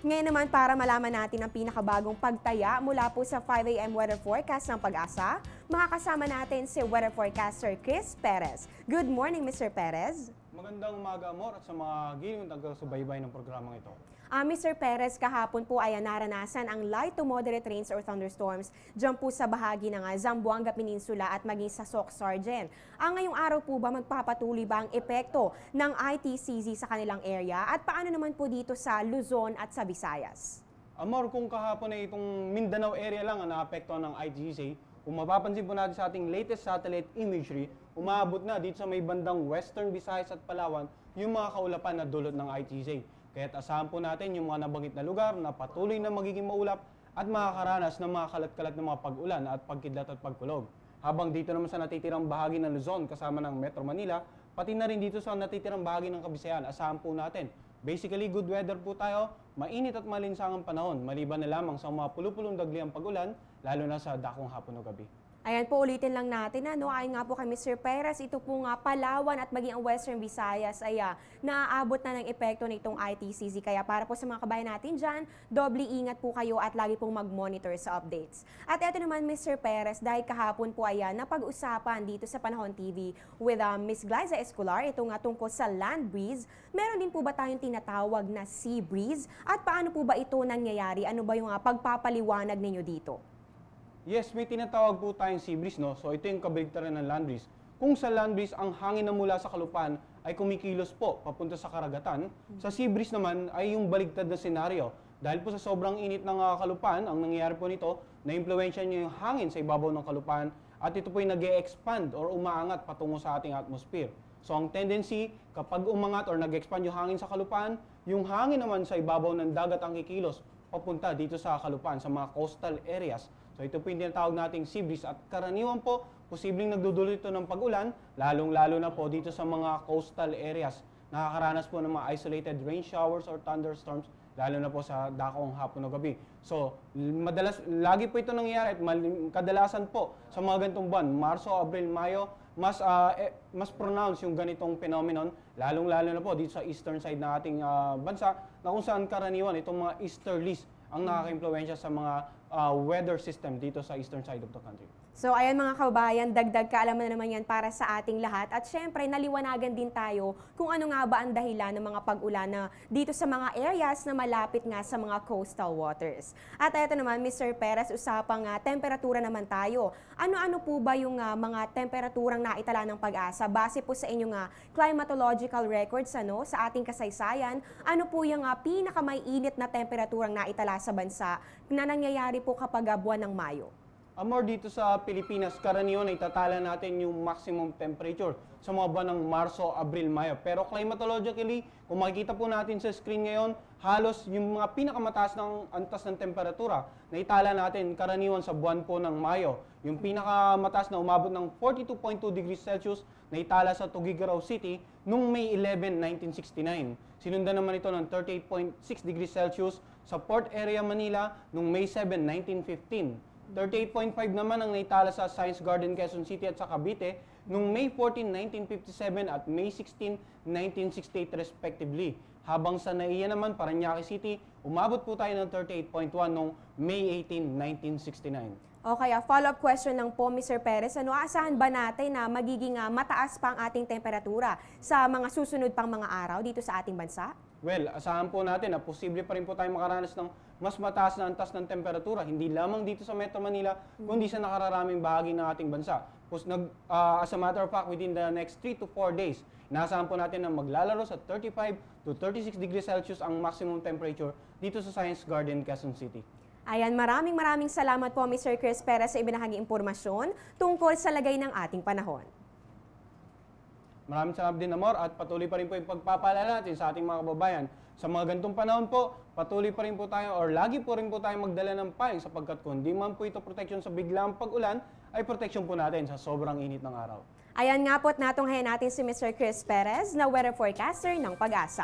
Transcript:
Ngayon naman para malaman natin ang pinakabagong pagtaya mula po sa 5 AM weather forecast ng Pag-asa, makakasama natin si weather forecaster Chris Perez. Good morning, Mr. Perez. Magandang umaga, Amor, at sa mga giliw na taga-subaybay ng programang ito. Mr. Perez, kahapon po ay naranasan ang light to moderate rains or thunderstorms dyan po sa bahagi ng Zamboanga Peninsula at maging sa Soc Sargent. Ngayong araw po ba magpapatuloy ba ang epekto ng ITCZ sa kanilang area at paano naman po dito sa Luzon at sa Visayas? Amor, kung kahapon ay itong Mindanao area lang ang naapektuhan ng ITCZ, kung mapapansin po natin sa ating latest satellite imagery, umaabot na dito sa may bandang Western Visayas at Palawan yung mga kaulapan na dulot ng ITCZ. Kaya't asahan po natin yung mga nabanggit na lugar na patuloy na magiging maulap at makakaranas ng mga kalat-kalat na mga pag-ulan at pagkidlat at pagkulog. Habang dito naman sa natitirang bahagi ng Luzon kasama ng Metro Manila, pati na rin dito sa natitirang bahagi ng Kabisayan, asahan po natin. Basically, good weather po tayo, mainit at malinsangang panahon, maliban na lamang sa mga pulupulong dagliang pag-ulan, lalo na sa dakong hapon o gabi. Ayan po, ulitin lang natin ayon nga po kay Mr. Perez, ito po nga Palawan at maging ang Western Visayas ay naaabot na ng epekto na itong ITCZ. Kaya para po sa mga kabayan natin dyan, doble ingat po kayo at lagi pong mag-monitor sa updates. At ito naman Mr. Perez, dahil kahapon po ay napag-usapan dito sa Panahon TV with Ms. Glyza Escolar, ito nga tungkol sa land breeze. Meron din po ba tayong tinatawag na sea breeze? At paano po ba ito nangyayari? Ano ba yung pagpapaliwanag ninyo dito? Yes, may tinatawag po tayong sea breeze, no? So ito yung kabaligtaran ng land breeze. Kung sa land breeze, ang hangin na mula sa kalupaan ay kumikilos po papunta sa karagatan, sa sea breeze naman ay yung baligtad na senaryo. Dahil po sa sobrang init ng kalupaan, ang nangyayari po nito, na-impluwensya niya yung hangin sa ibabaw ng kalupaan at ito po ay nag-e-expand or umaangat patungo sa ating atmosphere. So ang tendency, kapag umangat or nag-expand yung hangin sa kalupaan, yung hangin naman sa ibabaw ng dagat ang kikilos papunta dito sa kalupaan, sa mga coastal areas. So ito po yung tinatawag nating sea breeze at karaniwan po, posibleng nagdudulot ito ng pag-ulan, lalong-lalo na po dito sa mga coastal areas. Nakakaranas po ng mga isolated rain showers or thunderstorms, lalo na po sa dakong hapon o gabi. So, lagi po ito nangyayari at kadalasan po sa mga ganitong buwan, Marso, Abril, Mayo, mas pronounced yung ganitong phenomenon, lalong-lalo na po dito sa eastern side ng ating bansa, na kung saan karaniwan itong mga easterlies ang nakaka-impluwensya sa mga weather system dito sa eastern side of the country. So ayan mga kababayan, dagdag kaalaman na naman yan para sa ating lahat at syempre naliwanagan din tayo kung ano nga ba ang dahilan ng mga pag-ulan na dito sa mga areas na malapit nga sa mga coastal waters. At ito naman Mr. Perez, usapang temperatura naman tayo. Ano-ano po ba yung mga temperaturang naitala ng Pag-asa base po sa inyong climatological records sa ating kasaysayan? Ano po yung pinakamaiinit na temperaturang naitala sa bansa na nangyayari po kapag buwan ng Mayo? Amor, dito sa Pilipinas, karaniwan ay tatala natin yung maximum temperature sa mga buwan ng Marso, Abril, Mayo. Pero climatologically, kung makikita po natin sa screen ngayon, halos yung mga pinakamataas ng antas ng temperatura na itala natin karaniwan sa buwan po ng Mayo. Yung pinakamataas na umabot ng 42.2 degrees Celsius na itala sa Tuguegarao City noong May 11, 1969. Sinundan naman ito ng 38.6 degrees Celsius sa Port Area, Manila noong May 7, 1915. 38.5 naman ang naitala sa Science Garden, Quezon City at sa Cavite noong May 14, 1957 at May 16, 1968 respectively. Habang sa Naiya naman, Parañaque City, umabot po tayo ng 38.1 noong May 18, 1969. Okay, follow-up question lang po, Mr. Perez. Asahan ba natin na magiging mataas pa ang ating temperatura sa mga susunod pang mga araw dito sa ating bansa? Well, asahan po natin na posible pa rin po tayo makaranas ng mas mataas na antas ng temperatura, hindi lamang dito sa Metro Manila, kundi sa nakararaming bahagi ng ating bansa. As a matter of fact, within the next 3 to 4 days, inaasahan po natin na maglalaro sa 35 to 36 degrees Celsius ang maximum temperature dito sa Science Garden, Quezon City. Ayan, maraming salamat po Mr. Chris Perez sa ibinahaging impormasyon tungkol sa lagay ng ating panahon. Maraming salamat din, Amor, at patuloy pa rin po yung pagpapaalala natin sa ating mga kababayan. Sa mga ganitong panahon po, patuloy pa rin po tayo or lagi po rin po tayo magdala ng paling sapagkat kung di man po ito protection sa biglang pag-ulan, ay protection po natin sa sobrang init ng araw. Ayan nga po at natunghayan natin si Mr. Chris Perez na weather forecaster ng Pag-asa.